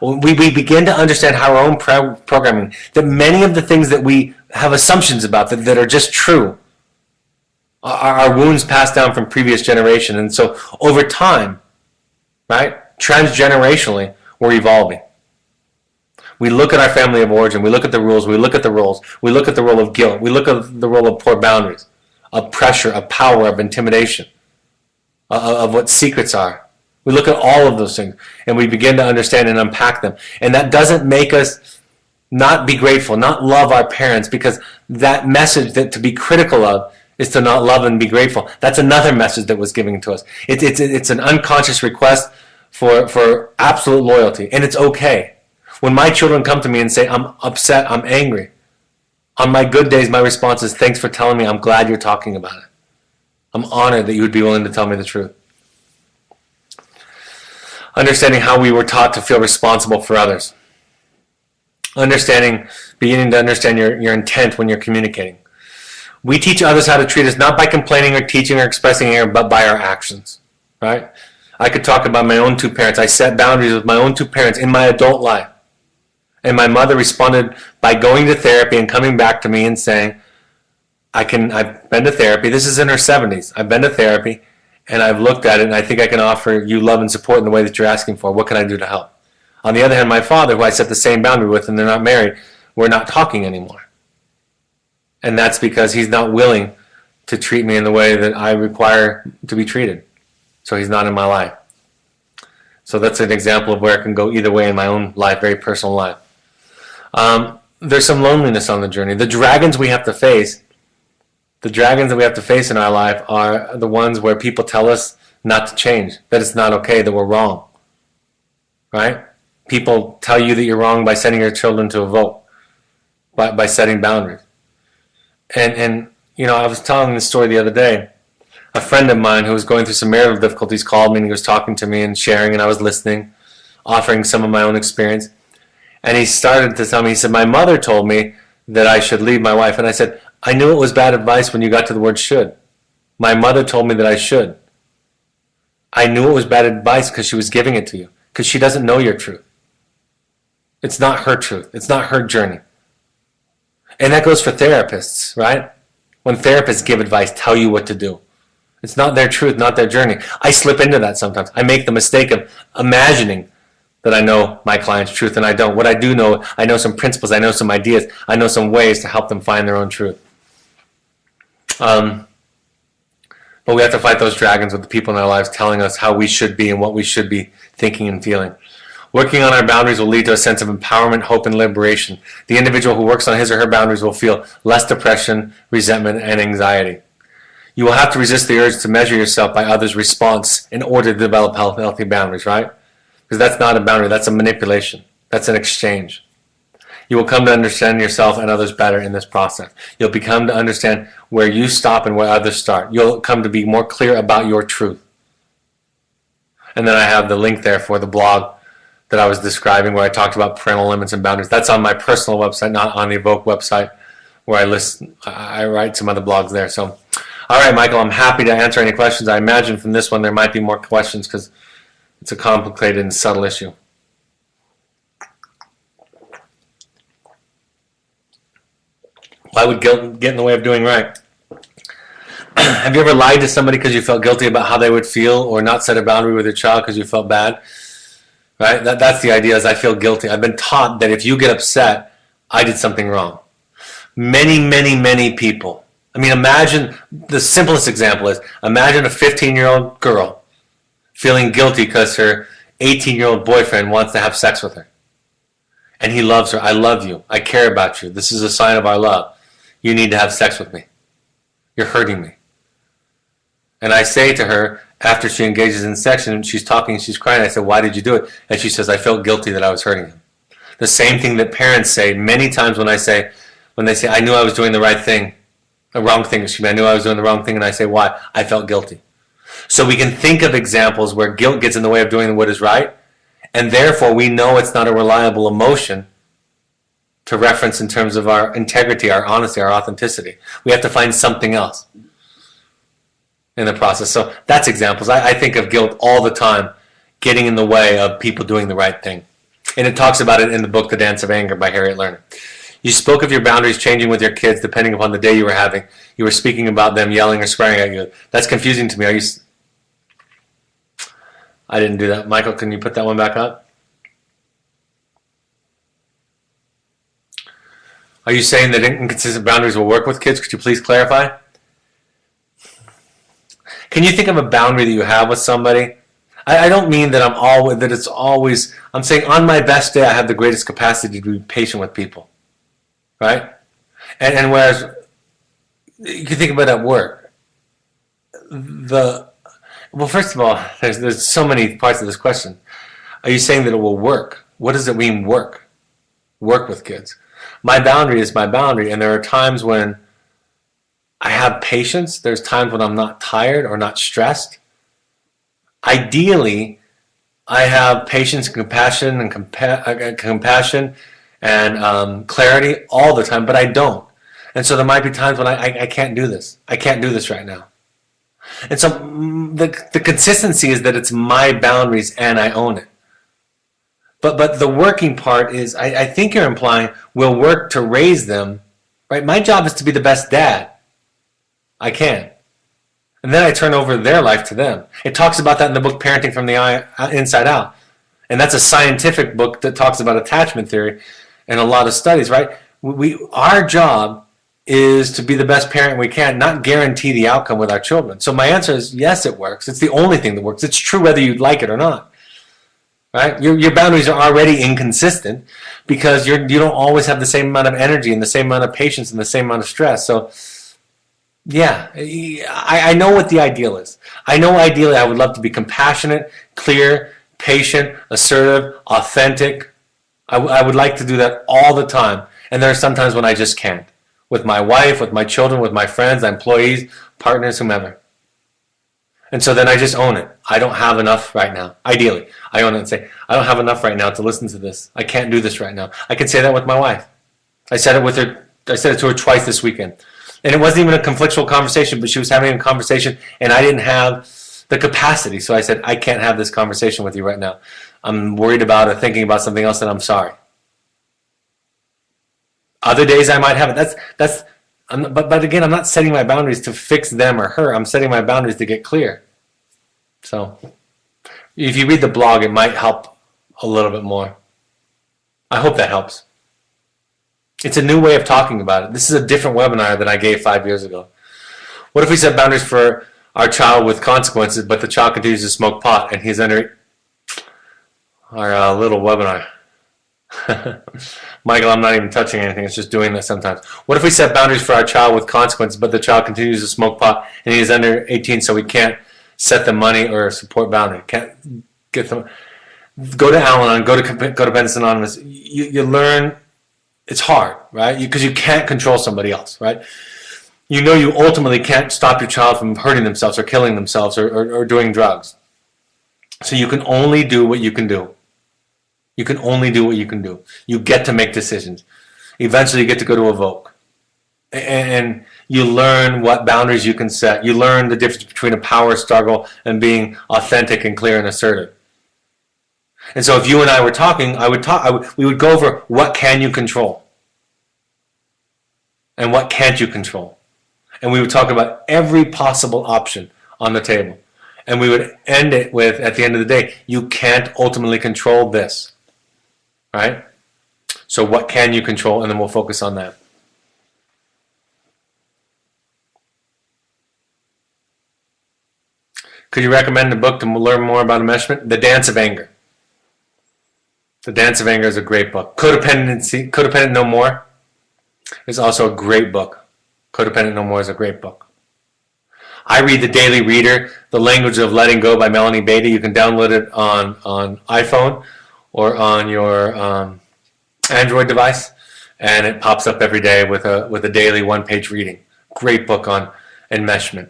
We begin to understand how our own programming, that many of the things that we have assumptions about that are just true, are wounds passed down from previous generation. And so over time, right, transgenerationally, we're evolving. We look at our family of origin, we look at the rules, we look at the roles, we look at the role of guilt, we look at the role of poor boundaries, of pressure, of power, of intimidation, of what secrets are. We look at all of those things, and we begin to understand and unpack them. And that doesn't make us not be grateful, not love our parents, because that message that to be critical of is to not love and be grateful. That's another message that was given to us. It's an unconscious request for absolute loyalty, and it's okay. When my children come to me and say, I'm upset, I'm angry, on my good days, my response is, thanks for telling me, I'm glad you're talking about it. I'm honored that you would be willing to tell me the truth. Understanding how we were taught to feel responsible for others. Beginning to understand your intent when you're communicating. We teach others how to treat us not by complaining or teaching or expressing anger, but by our actions. Right? I could talk about my own two parents. I set boundaries with my own two parents in my adult life. And my mother responded by going to therapy and coming back to me and saying, I've been to therapy. This is in her 70s. I've been to therapy, and I've looked at it, and I think I can offer you love and support in the way that you're asking for. What can I do to help? On the other hand, my father, who I set the same boundary with, and they're not married, we're not talking anymore. And that's because he's not willing to treat me in the way that I require to be treated. So he's not in my life. So that's an example of where it can go either way in my own life, very personal life. There's some loneliness on the journey. The dragons we have to face The dragons that we have to face in our life are the ones where people tell us not to change, that it's not okay, that we're wrong. Right? People tell you that you're wrong by sending your children to a vote, by setting boundaries. And I was telling this story the other day. A friend of mine who was going through some marital difficulties called me, and he was talking to me and sharing, and I was listening, offering some of my own experience. And he started to tell me, he said, my mother told me that I should leave my wife. And I said, I knew it was bad advice when you got to the word should. My mother told me that I should. I knew it was bad advice because she was giving it to you, because she doesn't know your truth. It's not her truth. It's not her journey. And that goes for therapists, right? When therapists give advice, tell you what to do. It's not their truth, not their journey. I slip into that sometimes. I make the mistake of imagining that I know my client's truth, and I don't. What I do know, I know some principles, I know some ideas, I know some ways to help them find their own truth. But we have to fight those dragons with the people in our lives telling us how we should be and what we should be thinking and feeling. Working on our boundaries will lead to a sense of empowerment, hope, and liberation. The individual who works on his or her boundaries will feel less depression, resentment, and anxiety. You will have to resist the urge to measure yourself by others' response in order to develop healthy boundaries, right? Because that's not a boundary, that's a manipulation. That's an exchange. You will come to understand yourself and others better in this process. You'll become to understand where you stop and where others start. You'll come to be more clear about your truth. And then I have the link there for the blog that I was describing where I talked about parental limits and boundaries. That's on my personal website, not on the Evoke website, where I write some other blogs there. So, all right, Michael, I'm happy to answer any questions. I imagine from this one there might be more questions because it's a complicated and subtle issue. Why would guilt get in the way of doing right? Have you ever lied to somebody because you felt guilty about how they would feel, or not set a boundary with your child because you felt bad? Right? That's the idea, is I feel guilty. I've been taught that if you get upset, I did something wrong. Many, many, many people. I mean, imagine, the simplest example is, imagine a 15-year-old girl feeling guilty because her 18-year-old boyfriend wants to have sex with her. And he loves her. I love you. I care about you. This is a sign of our love. You need to have sex with me. You're hurting me. And I say to her, after she engages in sex and she's talking, she's crying, I said, why did you do it? And she says, I felt guilty that I was hurting him. The same thing that parents say many times when they say, I knew I was doing the right thing, the wrong thing, excuse me, I knew I was doing the wrong thing, and I say, why? I felt guilty. So we can think of examples where guilt gets in the way of doing what is right, and therefore we know it's not a reliable emotion to reference in terms of our integrity, our honesty, our authenticity. We have to find something else in the process. So that's examples. I think of guilt all the time getting in the way of people doing the right thing. And it talks about it in the book, The Dance of Anger by Harriet Lerner. You spoke of your boundaries changing with your kids depending upon the day you were having. You were speaking about them yelling or swearing at you. That's confusing to me. I didn't do that. Michael, can you put that one back up? Are you saying that inconsistent boundaries will work with kids? Could you please clarify? Can you think of a boundary that you have with somebody? I don't mean that it's always, I'm saying on my best day I have the greatest capacity to be patient with people. Right? And whereas, you can think about at work. Well, first of all, there's so many parts of this question. Are you saying that it will work? What does it mean, work? Work with kids. My boundary is my boundary, and there are times when I have patience. There's times when I'm not tired or not stressed. Ideally, I have patience, compassion, and clarity all the time, but I don't. And so there might be times when I can't do this. I can't do this right now. And so the consistency is that it's my boundaries and I own it. But the working part is, I think you're implying we'll work to raise them, right? My job is to be the best dad I can. And then I turn over their life to them. It talks about that in the book Parenting from the Inside Out. And that's a scientific book that talks about attachment theory and a lot of studies, right? Our job is to be the best parent we can, not guarantee the outcome with our children. So my answer is yes, it works. It's the only thing that works. It's true whether you like it or not. Right? Your boundaries are already inconsistent because you don't always have the same amount of energy and the same amount of patience and the same amount of stress. So Yeah, I know what the ideal is. I know ideally I would love to be compassionate, clear, patient, assertive, authentic. I would like to do that all the time. And there are some times when I just can't. With my wife, with my children, with my friends, employees, partners, whomever. And so then I just own it. I don't have enough right now. Ideally, I own it and say, I don't have enough right now to listen to this. I can't do this right now. I can say that with my wife. I said it with her. I said it to her twice this weekend. And it wasn't even a conflictual conversation, but she was having a conversation and I didn't have the capacity. So I said, I can't have this conversation with you right now. I'm worried about or thinking about something else and I'm sorry. Other days I might have it. But again, I'm not setting my boundaries to fix them or her. I'm setting my boundaries to get clear. So if you read the blog, it might help a little bit more. I hope that helps. It's a new way of talking about it. This is a different webinar than I gave 5 years ago. What if we set boundaries for our child with consequences, but the child continues to smoke pot and he's under our little webinar? Michael, I'm not even touching anything. It's just doing that sometimes. What if we set boundaries for our child with consequences, but the child continues to smoke pot and he is under 18, so we can't set the money or support boundary? Can't get them. Go to Al-Anon. Go to Venice Anonymous. You learn. It's hard, right? Because you can't control somebody else, right? You know you ultimately can't stop your child from hurting themselves or killing themselves or doing drugs. So you can only do what you can do. You can only do what you can do. You get to make decisions. Eventually you get to go to a vote. And you learn what boundaries you can set. You learn the difference between a power struggle and being authentic and clear and assertive. And so if you and I were talking, we would go over what can you control and what can't you control. And we would talk about every possible option on the table. And we would end it with, at the end of the day, you can't ultimately control this. Right? So what can you control? And then we'll focus on that. Could you recommend a book to learn more about enmeshment? The Dance of Anger. The Dance of Anger is a great book. Codependent No More is also a great book. Codependent No More is a great book. I read the Daily Reader, The Language of Letting Go by Melanie Beatty. You can download it on iPhone or on your Android device, and it pops up every day with a daily one-page reading. Great book on enmeshment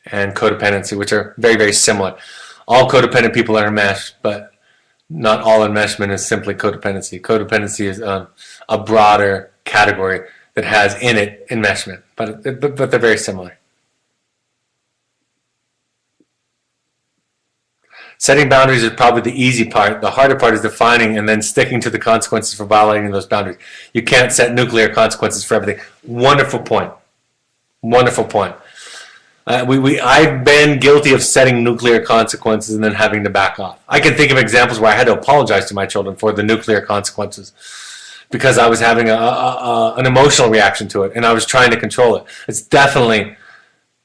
and codependency, which are very, very similar. All codependent people are enmeshed, but not all enmeshment is simply codependency. Codependency is a broader category that has in it enmeshment, but they're very similar. Setting boundaries is probably the easy part. The harder part is defining and then sticking to the consequences for violating those boundaries. You can't set nuclear consequences for everything. Wonderful point. Wonderful point. I've been guilty of setting nuclear consequences and then having to back off. I can think of examples where I had to apologize to my children for the nuclear consequences because I was having an emotional reaction to it and I was trying to control it. It's definitely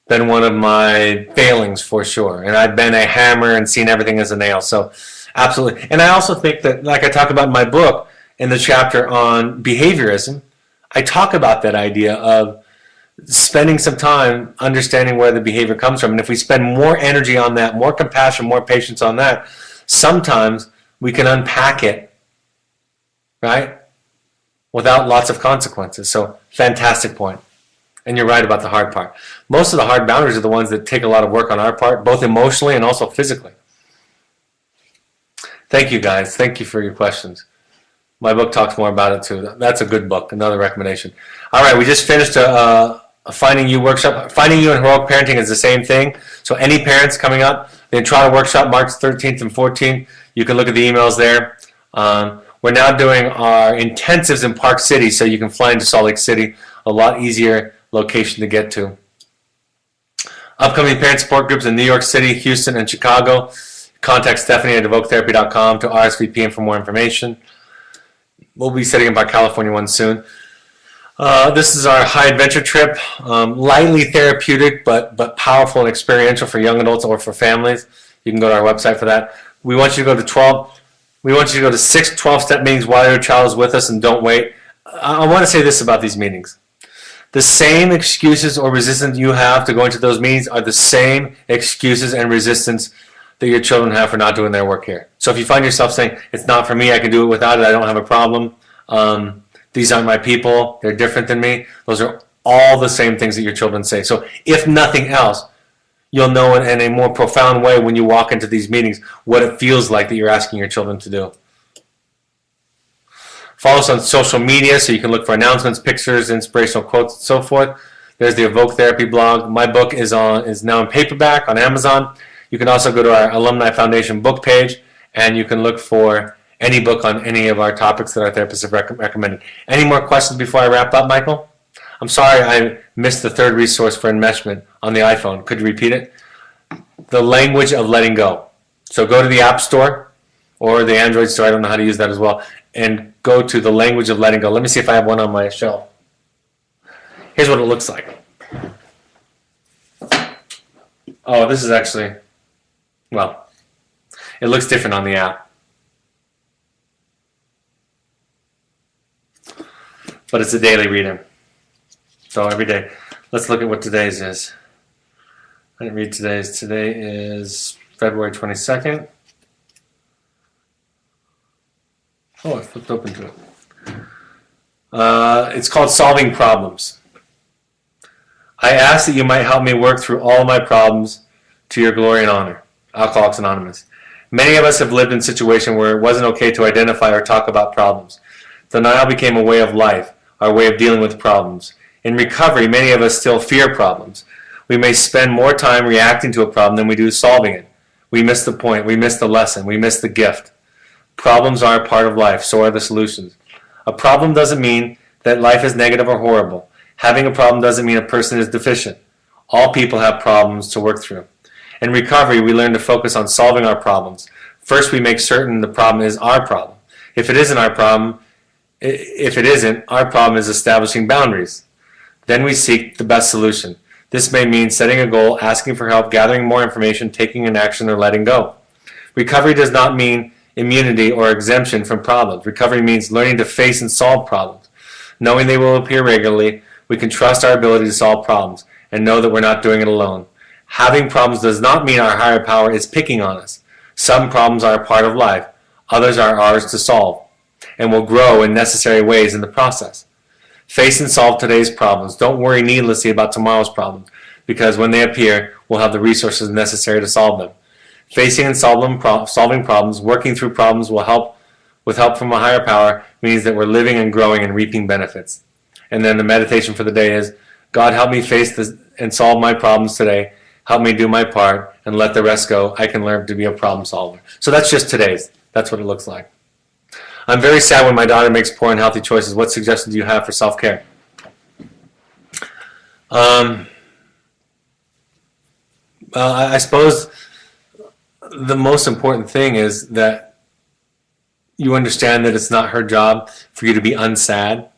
been one of my failings for sure. And I've been a hammer and seen everything as a nail. So absolutely. And I also think that, like I talk about in my book, in the chapter on behaviorism, I talk about that idea of spending some time understanding where the behavior comes from. And if we spend more energy on that, more compassion, more patience on that, sometimes we can unpack it, right, without lots of consequences. So fantastic point. And you're right about the hard part. Most of the hard boundaries are the ones that take a lot of work on our part, both emotionally and also physically. Thank you, guys. Thank you for your questions. My book talks more about it, too. That's a good book, another recommendation. All right, we just finished a Finding You workshop. Finding You and Heroic Parenting is the same thing. So any parents coming up, the Entrada workshop, March 13th and 14th, you can look at the emails there. We're now doing our intensives in Park City, so you can fly into Salt Lake City, a lot easier location to get to. Upcoming parent support groups in New York City, Houston, and Chicago. Contact Stephanie at evoketherapy.com to RSVP and for more information. We'll be setting up our California one soon. This is our high adventure trip, lightly therapeutic but powerful and experiential for young adults or for families. You can go to our website for that. We want you to go to 6 12-step meetings while your child is with us, and don't wait. I want to say this about these meetings. The same excuses or resistance you have to go into those meetings are the same excuses and resistance that your children have for not doing their work here. So if you find yourself saying, it's not for me, I can do it without it, I don't have a problem, these aren't my people, they're different than me, those are all the same things that your children say. So if nothing else, you'll know in a more profound way when you walk into these meetings what it feels like that you're asking your children to do. Follow us on social media so you can look for announcements, pictures, inspirational quotes, and so forth. There's the Evoke Therapy blog. My book is now in paperback on Amazon. You can also go to our Alumni Foundation book page, and you can look for any book on any of our topics that our therapists have recommended. Any more questions before I wrap up, Michael? I'm sorry I missed the third resource for enmeshment on the iPhone. Could you repeat it? The language of letting go. So go to the App Store or the Android Store. I don't know how to use that as well. And go to the language of letting go. Let me see if I have one on my shelf. Here's what it looks like. Oh, this is actually, well, it looks different on the app. But it's a daily reading. So every day. Let's look at what today's is. I didn't read today's. Today is February 22nd. Oh, I flipped open to it. It's called Solving Problems. I ask that you might help me work through all my problems to your glory and honor. Alcoholics Anonymous. Many of us have lived in a situation where it wasn't okay to identify or talk about problems. Denial became a way of life, our way of dealing with problems. In recovery, many of us still fear problems. We may spend more time reacting to a problem than we do solving it. We miss the point, we miss the lesson, we miss the gift. Problems are a part of life, so are the solutions. A problem doesn't mean that life is negative or horrible. Having a problem doesn't mean a person is deficient. All people have problems to work through. In recovery, we learn to focus on solving our problems. First, we make certain the problem is our problem. If it isn't, our problem is establishing boundaries. Then we seek the best solution. This may mean setting a goal, asking for help, gathering more information, taking an action, or letting go. Recovery does not mean immunity or exemption from problems. Recovery means learning to face and solve problems. Knowing they will appear regularly, we can trust our ability to solve problems and know that we're not doing it alone. Having problems does not mean our higher power is picking on us. Some problems are a part of life. Others are ours to solve and will grow in necessary ways in the process. Face and solve today's problems. Don't worry needlessly about tomorrow's problems, because when they appear, we'll have the resources necessary to solve them. Facing and solving problems, working through problems with help from a higher power, means that we're living and growing and reaping benefits. And then the meditation for the day is, God, help me face this and solve my problems today. Help me do my part and let the rest go. I can learn to be a problem solver. So that's just today's. That's what it looks like. I'm very sad when my daughter makes poor and healthy choices. What suggestions do you have for self-care? I suppose the most important thing is that you understand that it's not her job for you to be unsad.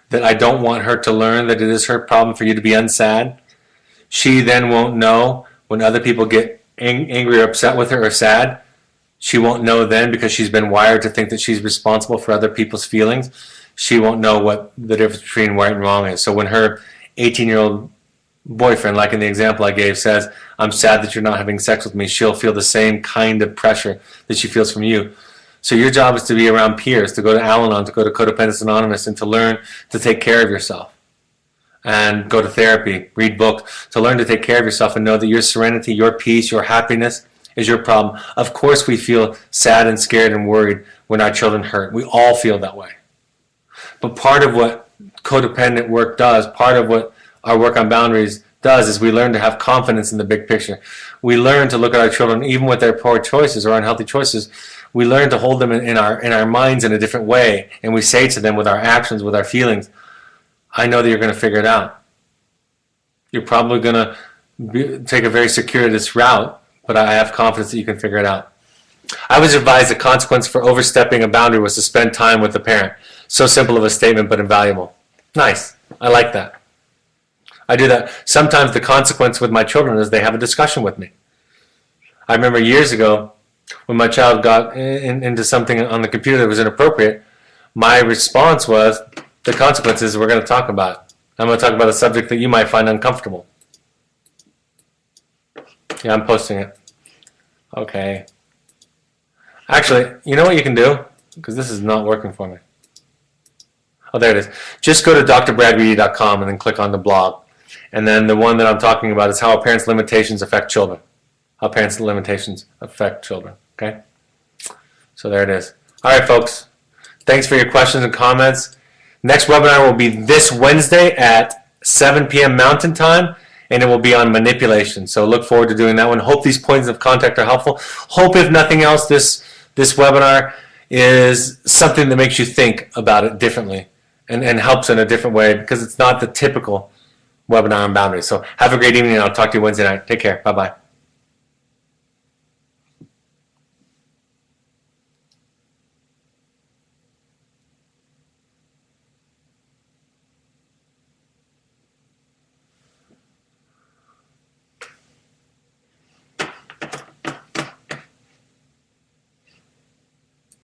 That I don't want her to learn that it is her problem for you to be unsad. She then won't know when other people get angry or upset with her or sad. She won't know then, because she's been wired to think that she's responsible for other people's feelings. She won't know what the difference between right and wrong is. So when her 18-year-old boyfriend, like in the example I gave, says, I'm sad that you're not having sex with me, she'll feel the same kind of pressure that she feels from you. So your job is to be around peers, to go to Al-Anon, to go to Venice Anonymous, and to learn to take care of yourself. And go to therapy, read books, to learn to take care of yourself and know that your serenity, your peace, your happiness is your problem. Of course we feel sad and scared and worried when our children hurt. We all feel that way. But part of what codependent work does, part of what our work on boundaries does, is we learn to have confidence in the big picture. We learn to look at our children, even with their poor choices or unhealthy choices, we learn to hold them in our minds in a different way. And we say to them with our actions, with our feelings, I know that you're going to figure it out. You're probably going to take a very circuitous route, but I have confidence that you can figure it out. I was advised the consequence for overstepping a boundary was to spend time with the parent. So simple of a statement, but invaluable. Nice. I like that. I do that. Sometimes the consequence with my children is they have a discussion with me. I remember years ago when my child got into something on the computer that was inappropriate, my response was, the consequences we're going to talk about. I'm going to talk about a subject that you might find uncomfortable. Yeah, I'm posting it. Okay. Actually, you know what you can do? Because this is not working for me. Oh, there it is. Just go to drbradreedy.com and then click on the blog. And then the one that I'm talking about is how parents' limitations affect children. How parents' limitations affect children. Okay? So there it is. All right, folks. Thanks for your questions and comments. Next webinar will be this Wednesday at 7 p.m. Mountain Time, and it will be on manipulation. So look forward to doing that one. Hope these points of contact are helpful. Hope, if nothing else, this webinar is something that makes you think about it differently and helps in a different way, because it's not the typical webinar on boundaries. So have a great evening, and I'll talk to you Wednesday night. Take care. Bye-bye.